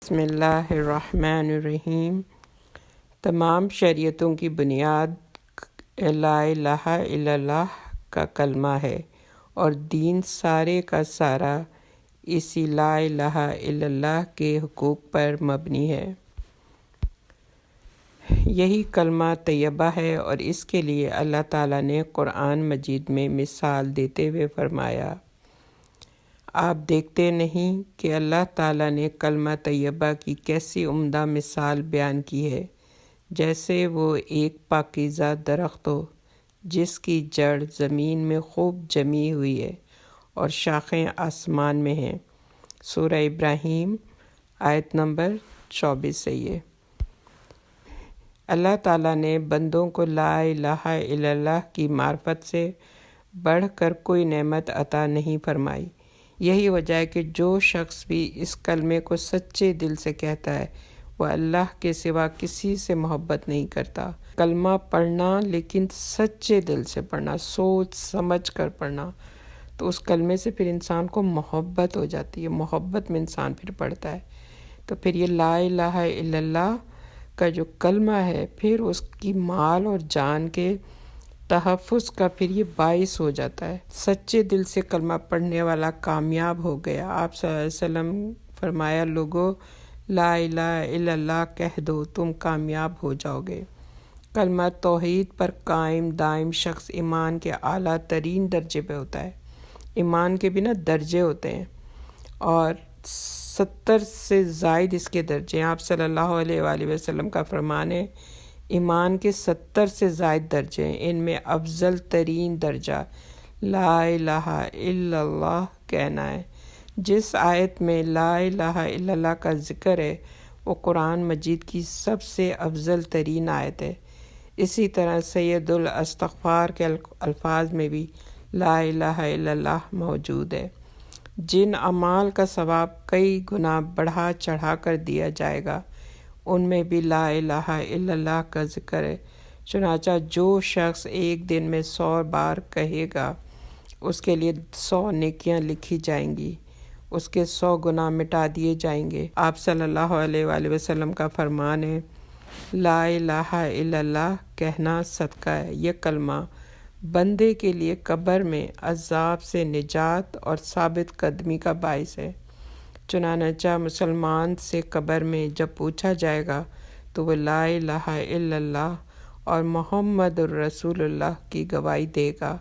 بسم اللہ الرحمن الرحیم۔ تمام شریعتوں کی بنیاد لا الہ الا اللہ کا کلمہ ہے اور دین سارے کا سارا اسی لا الہ الا اللہ کے حقوق پر مبنی ہے۔ یہی کلمہ طیبہ ہے اور اس کے لیے اللہ تعالیٰ نے قرآن مجید میں مثال دیتے ہوئے فرمایا، آپ دیکھتے نہیں کہ اللہ تعالیٰ نے کلمہ طیبہ کی کیسی عمدہ مثال بیان کی ہے، جیسے وہ ایک پاکیزہ درخت ہو جس کی جڑ زمین میں خوب جمی ہوئی ہے اور شاخیں آسمان میں ہیں۔ سورہ ابراہیم آیت نمبر 24 سے یہ اللہ تعالیٰ نے بندوں کو لا الہ الا اللہ کی معرفت سے بڑھ کر کوئی نعمت عطا نہیں فرمائی۔ یہی وجہ ہے کہ جو شخص بھی اس کلمے کو سچے دل سے کہتا ہے وہ اللہ کے سوا کسی سے محبت نہیں کرتا۔ کلمہ پڑھنا لیکن سچے دل سے پڑھنا، سوچ سمجھ کر پڑھنا، تو اس کلمے سے پھر انسان کو محبت ہو جاتی ہے، محبت میں انسان پھر پڑھتا ہے۔ تو پھر یہ لا الہ الا اللہ کا جو کلمہ ہے پھر اس کی مال اور جان کے تحفظ کا پھر یہ باعث ہو جاتا ہے۔ سچے دل سے کلمہ پڑھنے والا کامیاب ہو گیا۔ آپ صلی اللہ علیہ وسلم فرمایا، لوگو لا الہ الا اللہ کہہ دو، تم کامیاب ہو جاؤ گے۔ کلمہ توحید پر قائم دائم شخص ایمان کے اعلیٰ ترین درجے پہ ہوتا ہے۔ ایمان کے بھی درجے ہوتے ہیں اور 70 سے زائد اس کے درجے ہیں۔ آپ صلی اللہ علیہ وآلہ وسلم کا فرمان ہے، ایمان کے 70 سے زائد درجے ہیں، ان میں افضل ترین درجہ لا الہ الا اللہ کہنا ہے۔ جس آیت میں لا الہ الا اللہ کا ذکر ہے وہ قرآن مجید کی سب سے افضل ترین آیت ہے۔ اسی طرح سید الاستغفار کے الفاظ میں بھی لا الہ الا اللہ موجود ہے۔ جن اعمال کا ثواب کئی گنا بڑھا چڑھا کر دیا جائے گا ان میں بھی لا الہ الا اللہ کا ذکر ہے۔ چنانچہ جو شخص ایک دن میں 100 بار کہے گا اس کے لیے 100 نیکیاں لکھی جائیں گی، اس کے 100 گناہ مٹا دیے جائیں گے۔ آپ صلی اللہ علیہ وآلہ وسلم کا فرمان ہے، لا الہ الا اللہ کہنا صدقہ ہے۔ یہ کلمہ بندے کے لیے قبر میں عذاب سے نجات اور ثابت قدمی کا باعث ہے۔ چنانچہ مسلمان سے قبر میں جب پوچھا جائے گا تو وہ لا الہ الا اللہ اور محمد الرسول اللہ کی گواہی دے گا۔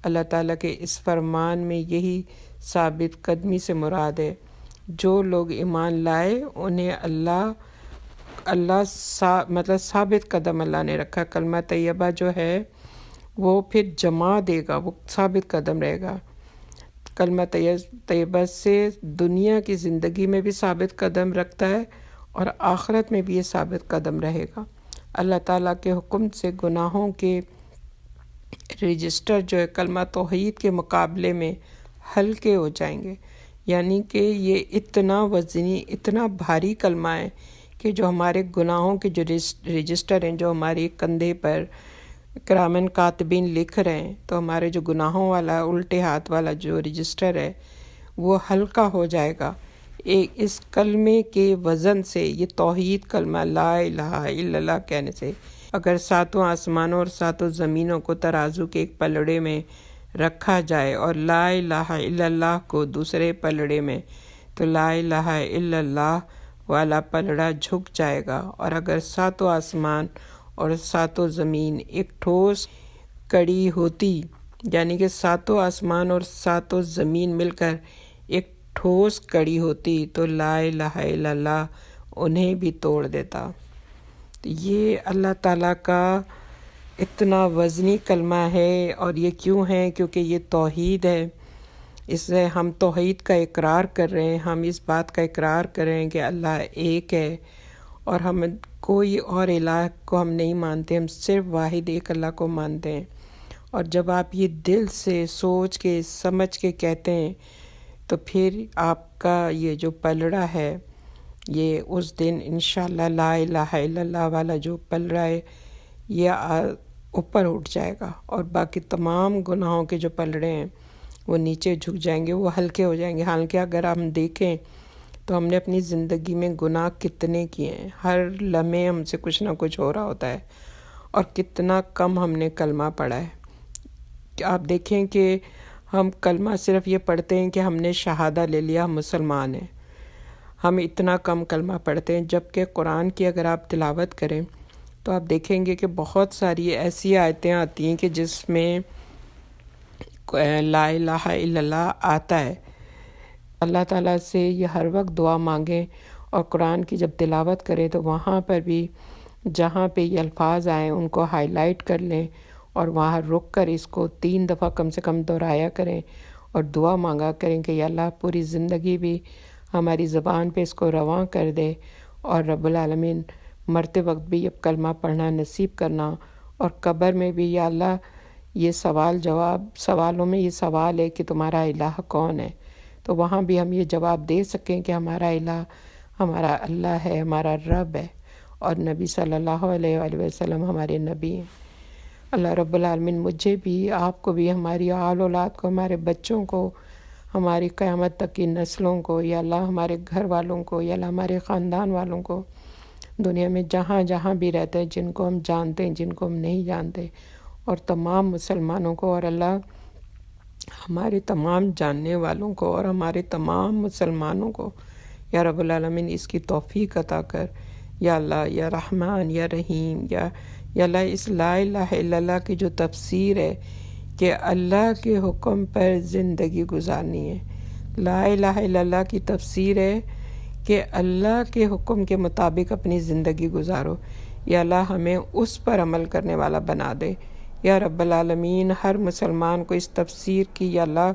اللہ تعالیٰ کے اس فرمان میں یہی ثابت قدمی سے مراد ہے۔ جو لوگ ایمان لائے انہیں ثابت قدم اللہ نے رکھا۔ کلمہ طیبہ جو ہے وہ پھر جما دے گا، وہ ثابت قدم رہے گا۔ کلمہ طیبہ سے دنیا کی زندگی میں بھی ثابت قدم رکھتا ہے اور آخرت میں بھی یہ ثابت قدم رہے گا۔ اللہ تعالیٰ کے حکم سے گناہوں کے رجسٹر جو ہے کلمہ توحید کے مقابلے میں ہلکے ہو جائیں گے، یعنی کہ یہ اتنا وزنی اتنا بھاری کلمہ ہے کہ جو ہمارے گناہوں کے جو رجسٹر ہیں جو ہمارے کندھے پر کرامن کاتبین لکھ رہے ہیں، تو ہمارے جو گناہوں والا الٹے ہاتھ والا جو رجسٹر ہے وہ ہلکا ہو جائے گا اس کلمے کے وزن سے۔ یہ توحید کلمہ لا الہ الا اللہ کہنے سے اگر 7 آسمانوں اور 7 زمینوں کو ترازو کے ایک پلڑے میں رکھا جائے اور لا الہ الا اللہ کو دوسرے پلڑے میں، تو لا الہ الا اللہ والا پلڑا جھک جائے گا، اور اگر 7 آسمان اور 7 زمین ایک ٹھوس کڑی ہوتی، یعنی کہ 7 آسمان اور 7 زمین مل کر ایک ٹھوس کڑی ہوتی، تو لا الہ الا اللہ انہیں بھی توڑ دیتا۔ تو یہ اللہ تعالیٰ کا اتنا وزنی کلمہ ہے، اور یہ کیوں ہے؟ کیونکہ یہ توحید ہے۔ اس سے ہم توحید کا اقرار کر رہے ہیں، ہم اس بات کا اقرار کر رہے ہیں کہ اللہ ایک ہے اور ہم کوئی اور الہ کو ہم نہیں مانتے، ہم صرف واحد ایک اللہ کو مانتے ہیں۔ اور جب آپ یہ دل سے سوچ کے سمجھ کے کہتے ہیں تو پھر آپ کا یہ جو پلڑا ہے یہ اس دن انشاءاللہ لا الہ الا اللہ والا جو پلڑا ہے یہ اوپر اٹھ جائے گا، اور باقی تمام گناہوں کے جو پلڑے ہیں وہ نیچے جھک جائیں گے، وہ ہلکے ہو جائیں گے۔ حالانکہ اگر ہم دیکھیں تو ہم نے اپنی زندگی میں گناہ کتنے کیے ہیں، ہر لمحے ہم سے کچھ نہ کچھ ہو رہا ہوتا ہے، اور کتنا کم ہم نے کلمہ پڑھا ہے۔ کہ آپ دیکھیں کہ ہم کلمہ صرف یہ پڑھتے ہیں کہ ہم نے شہادہ لے لیا، ہم مسلمان ہیں، ہم اتنا کم کلمہ پڑھتے ہیں، جبکہ قرآن کی اگر آپ تلاوت کریں تو آپ دیکھیں گے کہ بہت ساری ایسی آیتیں آتی ہیں کہ جس میں لا الہ الا اللہ آتا ہے۔ اللہ تعالیٰ سے یہ ہر وقت دعا مانگیں، اور قرآن کی جب تلاوت کریں تو وہاں پر بھی جہاں پہ یہ الفاظ آئیں ان کو ہائی لائٹ کر لیں، اور وہاں رک کر اس کو 3 دفعہ کم سے کم دہرایا کریں، اور دعا مانگا کریں کہ یا اللہ پوری زندگی بھی ہماری زبان پہ اس کو رواں کر دے، اور رب العالمین مرتے وقت بھی یہ کلمہ پڑھنا نصیب کرنا، اور قبر میں بھی یا اللہ یہ سوالوں میں یہ سوال ہے کہ تمہارا الہ کون ہے، تو وہاں بھی ہم یہ جواب دے سکیں کہ ہمارا الہ ہمارا اللہ ہے، ہمارا رب ہے، اور نبی صلی اللہ علیہ وآلہ وسلم ہمارے نبی ہیں۔ اللہ رب العالمین مجھے بھی، آپ کو بھی، ہماری آل اولاد کو، ہمارے بچوں کو، ہماری قیامت تک کی نسلوں کو، یا اللہ ہمارے گھر والوں کو، یا اللہ ہمارے خاندان والوں کو، دنیا میں جہاں جہاں بھی رہتے ہیں، جن کو ہم جانتے ہیں، جن کو ہم نہیں جانتے، اور تمام مسلمانوں کو، اور اللہ ہمارے تمام جاننے والوں کو اور ہمارے تمام مسلمانوں کو یا رب العالمین اس کی توفیق عطا کر، یا اللہ، یا رحمان، یا رحیم، یا اللہ اس لا الہ الا اللہ کی جو تفسیر ہے کہ اللہ کے حکم پر زندگی گزارنی ہے۔ لا الہ الا اللہ کی تفسیر ہے کہ اللہ کے حکم کے مطابق اپنی زندگی گزارو، یا اللہ ہمیں اس پر عمل کرنے والا بنا دے۔ یا رب العالمین ہر مسلمان کو اس تفسیر کی یا اللہ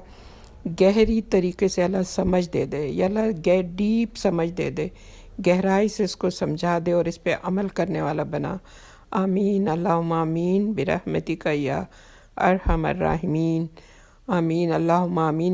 گہری طریقے سے اللہ سمجھ دے دے، یا اللہ ڈیپ سمجھ دے دے، گہرائی سے اس کو سمجھا دے اور اس پہ عمل کرنے والا بنا۔ آمین، اللہم آمین، برحمتک یا ارحم الراحمین، آمین، اللہم آمین۔